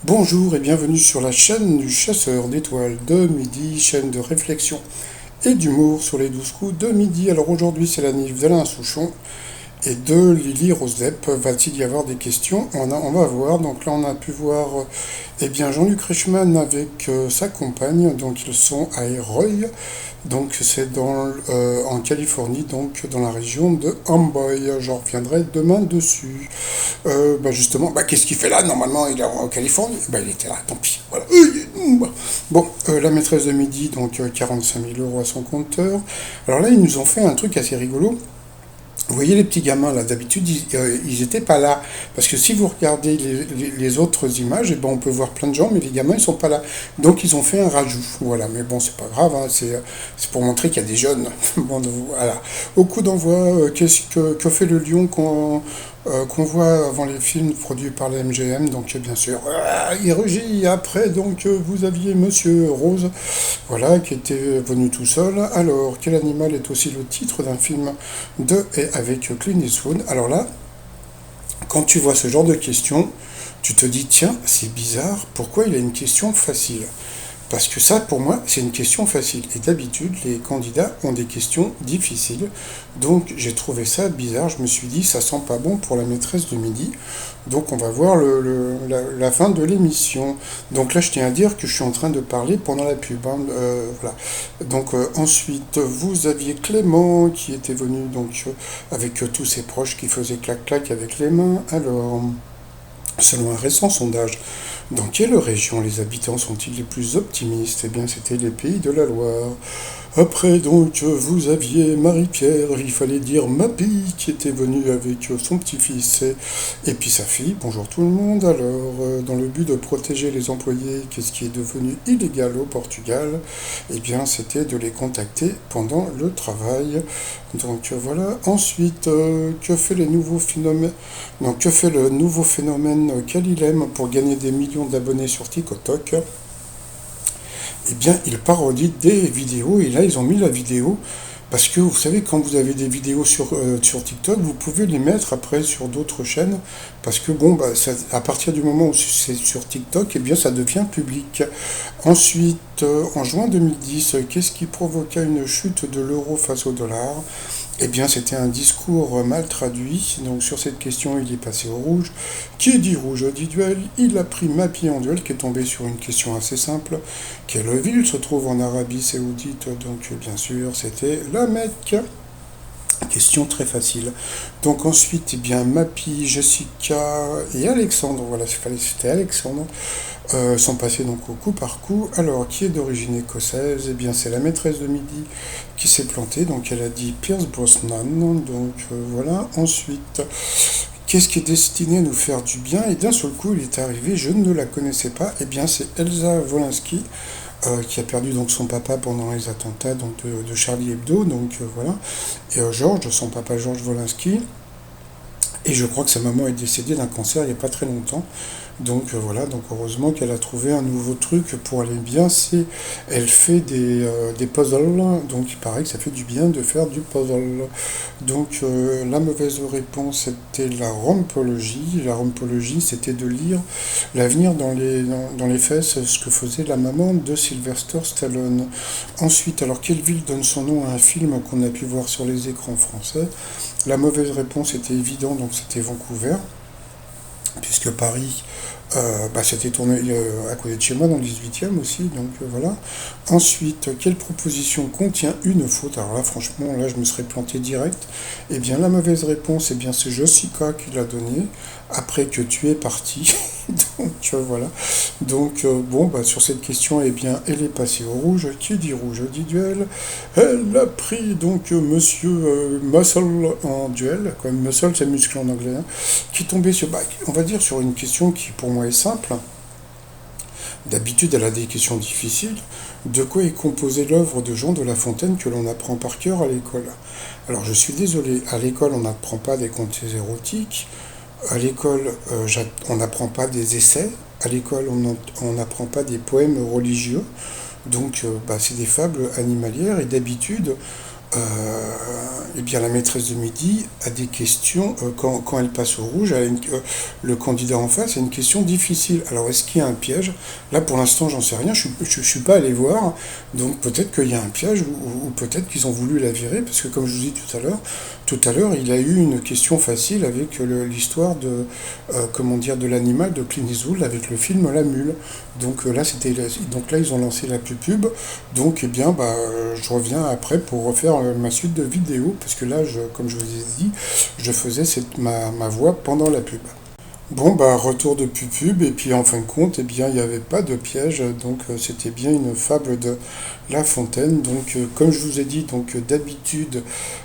Bonjour et bienvenue sur la chaîne du chasseur d'étoiles de midi, chaîne de réflexion et d'humour sur les 12 coups de midi. Alors aujourd'hui c'est la nif d'Alain Souchon et de Lily Rosep. Va-t-il y avoir des questions? On va voir. Donc là on a pu voir Jean-Luc Reichmann avec sa compagne. Donc ils sont à Eroy. Donc c'est en Californie, donc dans la région de Amboy. J'en reviendrai demain dessus. Justement, qu'est-ce qu'il fait là? Normalement, il est en Californie. Il était là, tant pis. Voilà. Bon, la maîtresse de midi, donc 45 000 euros à son compteur. Alors là, ils nous ont fait un truc assez rigolo. Vous voyez les petits gamins là, d'habitude ils étaient pas là. Parce que si vous regardez les autres images, on peut voir plein de gens, mais les gamins ils sont pas là. Donc ils ont fait un rajout. Voilà, mais bon, c'est pas grave, hein, c'est pour montrer qu'il y a des jeunes. Bon, voilà. Au coup d'envoi, que fait le lion qu'on voit avant les films produits par la MGM? Donc bien sûr, il rugit. Après, donc vous aviez Monsieur Rose, voilà, qui était venu tout seul. Alors, quel animal est aussi le titre d'un film de et avec Clint Eastwood? Alors là, quand tu vois ce genre de questions, tu te dis, tiens, c'est bizarre, pourquoi il a une question facile? Parce que ça, pour moi, c'est une question facile. Et d'habitude, les candidats ont des questions difficiles. Donc, j'ai trouvé ça bizarre. Je me suis dit, ça sent pas bon pour la maîtresse de midi. Donc, on va voir la fin de l'émission. Donc là, je tiens à dire que je suis en train de parler pendant la pub, hein. Voilà. Donc, ensuite, vous aviez Clément qui était venu donc avec tous ses proches qui faisaient clac-clac avec les mains. Alors, selon un récent sondage, dans quelle région les habitants sont-ils les plus optimistes? Eh bien, c'était les Pays de la Loire. Après, donc, vous aviez Marie-Pierre, il fallait dire Mappy, qui était venue avec son petit-fils et puis sa fille. Bonjour tout le monde. Alors, dans le but de protéger les employés, qu'est-ce qui est devenu illégal au Portugal? Eh bien, c'était de les contacter pendant le travail. Donc, voilà. Ensuite, que fait les nouveaux phénomènes? Donc, que fait le nouveau phénomène Kalilem pour gagner des millions d'abonnés sur TikTok? Eh bien, ils parodient des vidéos, et là, ils ont mis la vidéo, parce que vous savez, quand vous avez des vidéos sur TikTok, vous pouvez les mettre après sur d'autres chaînes, parce que bon, à partir du moment où c'est sur TikTok, eh bien, ça devient public. Ensuite, en juin 2010, qu'est-ce qui provoqua une chute de l'euro face au dollar? Eh bien, c'était un discours mal traduit. Donc, sur cette question, il est passé au rouge. Qui dit rouge dit duel. Il a pris Mappy en duel, qui est tombé sur une question assez simple. Quelle ville se trouve en Arabie Saoudite? Donc, bien sûr, c'était la Mecque. Question très facile. Donc ensuite, Mappy, Jessica et Alexandre, voilà, c'était Alexandre, sont passés donc au coup par coup. Alors, qui est d'origine écossaise? Eh bien, c'est la maîtresse de midi qui s'est plantée, donc elle a dit Pierce Brosnan, donc voilà. Ensuite, qu'est-ce qui est destiné à nous faire du bien? Et d'un seul coup, il est arrivé, je ne la connaissais pas, eh bien, c'est Elsa Wolinski, qui a perdu donc son papa pendant les attentats donc, de Charlie Hebdo, donc voilà. Et Georges, son papa Georges Wolinski, et je crois que sa maman est décédée d'un cancer il n'y a pas très longtemps. Donc voilà, donc heureusement qu'elle a trouvé un nouveau truc pour aller bien. Elle fait des puzzles, donc il paraît que ça fait du bien de faire du puzzle. Donc la mauvaise réponse c'était la rompologie. La rompologie c'était de lire l'avenir dans les fesses, ce que faisait la maman de Sylvester Stallone. Ensuite, alors quelle ville donne son nom à un film qu'on a pu voir sur les écrans français? La mauvaise réponse était évidente, donc c'était Vancouver, puisque Paris, c'était tourné à côté de chez moi, dans le 18e aussi, donc voilà. Ensuite, quelle proposition contient une faute? Alors là, franchement, là, je me serais planté direct. Eh bien, la mauvaise réponse, c'est Jessica qui l'a donnée, après que tu es parti. Donc voilà. Donc sur cette question, eh bien, elle est passée au rouge. Qui dit rouge dit duel. Elle a pris donc Monsieur Muscle en duel. Quoi. Muscle, c'est muscle en anglais. Hein, qui est tombé sur, on va dire, sur une question qui pour moi est simple. D'habitude, elle a des questions difficiles. De quoi est composée l'œuvre de Jean de La Fontaine que l'on apprend par cœur à l'école? Alors, je suis désolé, à l'école, on n'apprend pas des contes érotiques. À l'école, on n'apprend pas des essais. À l'école, on n'apprend pas des poèmes religieux. Donc, c'est des fables animalières. Et d'habitude, eh bien la maîtresse de midi a des questions, quand elle passe au rouge, le candidat en face a une question difficile. Alors est-ce qu'il y a un piège? Là pour l'instant j'en sais rien, je suis pas allé voir, donc peut-être qu'il y a un piège ou peut-être qu'ils ont voulu la virer, parce que comme je vous dis tout à l'heure il a eu une question facile avec l'histoire de, comment dire, de l'animal de Clint Eastwood avec le film La Mule. Donc donc là ils ont lancé la pub. Donc, eh bien, je reviens après pour refaire ma suite de vidéos, parce que là, comme je vous ai dit, je faisais ma voix pendant la pub. Bon, retour de pub, et puis en fin de compte, eh bien, il n'y avait pas de piège, donc c'était bien une fable de La Fontaine. Donc, comme je vous ai dit, donc d'habitude,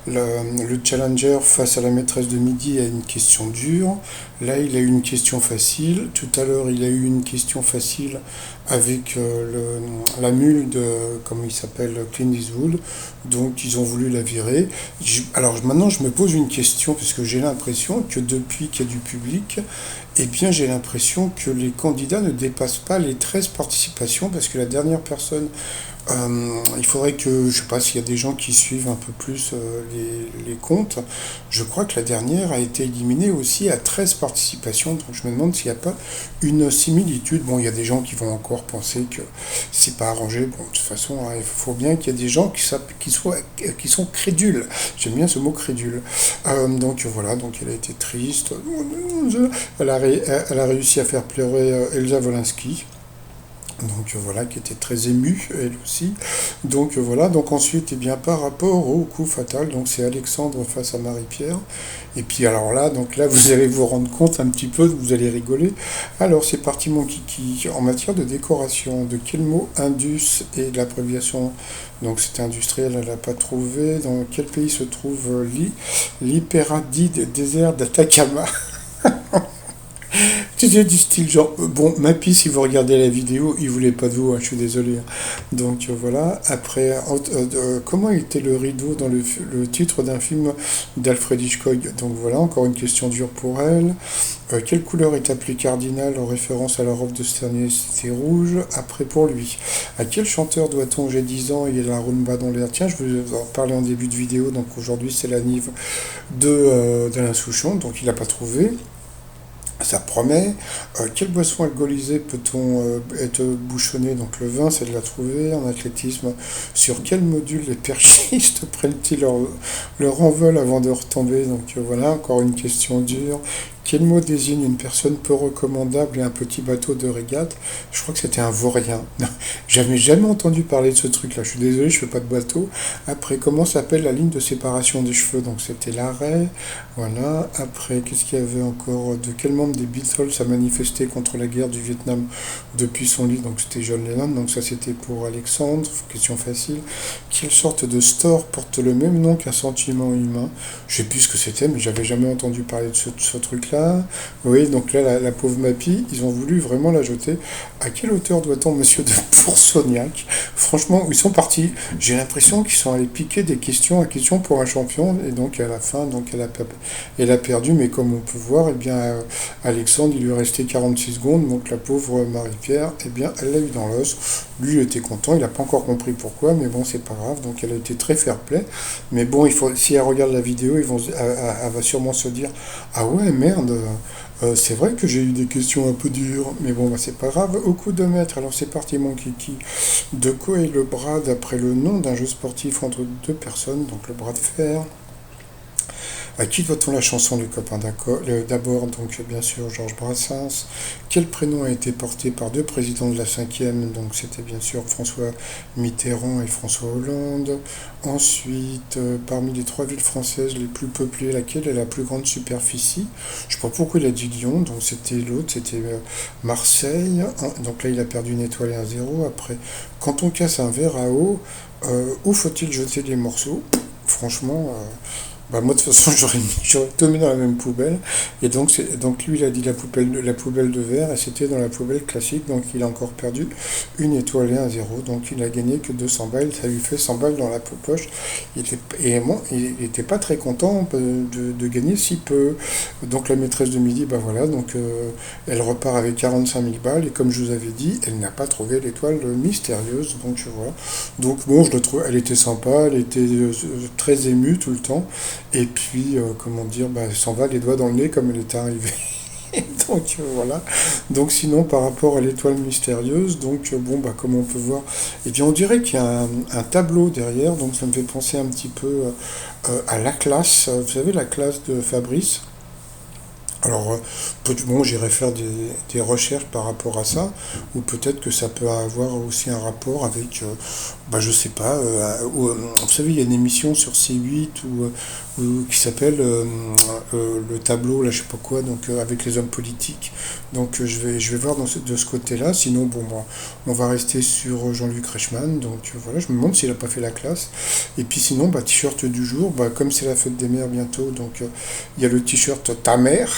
le challenger face à la maîtresse de midi a une question dure. Là, il a eu une question facile. Tout à l'heure, il a eu une question facile avec la mule de, comme il s'appelle, Clint Eastwood. Donc, ils ont voulu la virer. Alors, maintenant, je me pose une question, parce que j'ai l'impression que depuis qu'il y a du public, eh bien, j'ai l'impression que les candidats ne dépassent pas les 13 participations, parce que la dernière personne, il faudrait que, je sais pas s'il y a des gens qui suivent un peu plus les comptes, je crois que la dernière a été éliminée aussi à 13 participations, donc je me demande s'il n'y a pas une similitude. Bon, il y a des gens qui vont encore penser que c'est pas arrangé, bon, de toute façon, hein, il faut bien qu'il y ait des gens qui sont crédules, j'aime bien ce mot crédule. Donc voilà, donc elle a été triste, elle a réussi à faire pleurer Elsa Wolinski. Donc voilà, qui était très émue, elle aussi. Donc voilà, donc ensuite, eh bien, par rapport au coup fatal, donc c'est Alexandre face à Marie-Pierre. Et puis alors là, donc là, vous allez vous rendre compte un petit peu, vous allez rigoler. Alors c'est parti mon kiki. En matière de décoration, de quel mot Indus et de l'abréviation, donc c'était industriel, elle n'a pas trouvé. Dans quel pays se trouve l'hyperadide désert d'Atacama? C'était du style genre, bon, Mappy, si vous regardez la vidéo, il voulait pas de vous, hein, je suis désolé. Donc voilà, après, comment était le rideau dans le titre d'un film d'Alfred Hitchcock? Donc voilà, encore une question dure pour elle. Quelle couleur est appelée cardinal en référence à la robe de Sternier? C'était rouge. Après pour lui. À quel chanteur doit-on, j'ai 10 ans, il y a la rumba dans l'air? Tiens, je vous en parler en début de vidéo, donc aujourd'hui c'est la Nive d'Alain Souchon, donc il n'a pas trouvé. Ça promet. Quelle boisson alcoolisée peut-on être bouchonné? Donc le vin, c'est de la trouver. En athlétisme, sur quel module les perchistes prennent-ils leur envol avant de retomber? Donc voilà, encore une question dure. Quel mot désigne une personne peu recommandable et un petit bateau de régate? Je crois que c'était un vaurien. J'avais jamais entendu parler de ce truc-là. Je suis désolé, je fais pas de bateau. Après, comment s'appelle la ligne de séparation des cheveux? Donc c'était l'arrêt. Voilà. Après, qu'est-ce qu'il y avait encore? De quel membre des Beatles a manifesté contre la guerre du Vietnam depuis son lit? Donc c'était John Lennon. Donc ça c'était pour Alexandre. Question facile. Quelle sorte de store porte le même nom qu'un sentiment humain? Je sais plus ce que c'était, mais j'avais jamais entendu parler de ce truc-là. Oui, donc là, la pauvre Mappy, ils ont voulu vraiment la jeter. À quelle hauteur doit-on Monsieur de Poursognac? Franchement, ils sont partis. J'ai l'impression qu'ils sont allés piquer des questions à questions pour un champion. Et donc, à la fin, donc, elle a perdu. Mais comme on peut voir, eh bien, Alexandre, il lui restait 46 secondes. Donc, la pauvre Marie-Pierre, eh bien, elle l'a eu dans l'os. Lui, il était content. Il n'a pas encore compris pourquoi. Mais bon, c'est pas grave. Donc, elle a été très fair-play. Mais bon, si elle regarde la vidéo, elle va sûrement se dire, ah ouais, merde. C'est vrai que j'ai eu des questions un peu dures, mais bon, c'est pas grave. Au coup de maître, alors c'est parti mon kiki. De quoi est le bras d'après le nom d'un jeu sportif entre deux personnes, donc le bras de fer? À qui doit-on la chanson du copain d'abord? Donc bien sûr Georges Brassens. Quel prénom a été porté par deux présidents de la cinquième? Donc c'était bien sûr François Mitterrand et François Hollande. Ensuite, parmi les trois villes françaises les plus peuplées, laquelle est la plus grande superficie? Je ne sais pas pourquoi il a dit Lyon, donc c'était l'autre, c'était Marseille. Donc là il a perdu une étoile et un zéro. Après, quand on casse un verre à eau, où faut-il jeter les morceaux? Franchement... Bah moi de toute façon j'aurais tout mis dans la même poubelle. Et donc donc lui il a dit la poubelle de verre et c'était dans la poubelle classique. Donc il a encore perdu une étoile et un zéro. Donc il a gagné que 200 balles. Ça lui fait 100 balles dans la poche. Et moi il était pas très content de gagner si peu. Donc la maîtresse de midi, bah voilà, donc elle repart avec 45 000 balles. Et comme je vous avais dit, elle n'a pas trouvé l'étoile mystérieuse. Donc voilà. Donc bon, je le trouve, elle était sympa, elle était très émue tout le temps. Et puis, comment dire, bah, elle s'en va les doigts dans le nez comme elle était arrivée. Donc voilà. Donc sinon, par rapport à l'étoile mystérieuse, donc bon, bah, comme on peut voir, eh bien, on dirait qu'il y a un tableau derrière. Donc ça me fait penser un petit peu à la classe. Vous savez, la classe de Fabrice. Alors, bon, j'irai faire des recherches par rapport à ça, ou peut-être que ça peut avoir aussi un rapport avec, bah, je sais pas, vous savez, il y a une émission sur C8 qui s'appelle Le tableau, là, je sais pas quoi, donc avec les hommes politiques. Donc, je vais voir de ce côté-là. Sinon, bon, bah, on va rester sur Jean-Luc Reichmann. Donc, voilà, je me demande s'il a pas fait la classe. Et puis, sinon, bah, t-shirt du jour, bah, comme c'est la fête des mères bientôt, donc il y a le t-shirt Ta mère.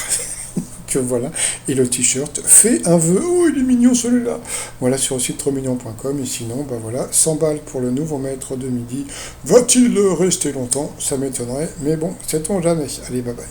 Que voilà, et le t-shirt fait un vœu, oh il est mignon celui-là, voilà sur le site trosmignon.com. Et sinon bah voilà, 100 balles pour le nouveau maître de midi, va-t-il rester longtemps, ça m'étonnerait, mais bon, sait-on jamais. Allez, bye bye.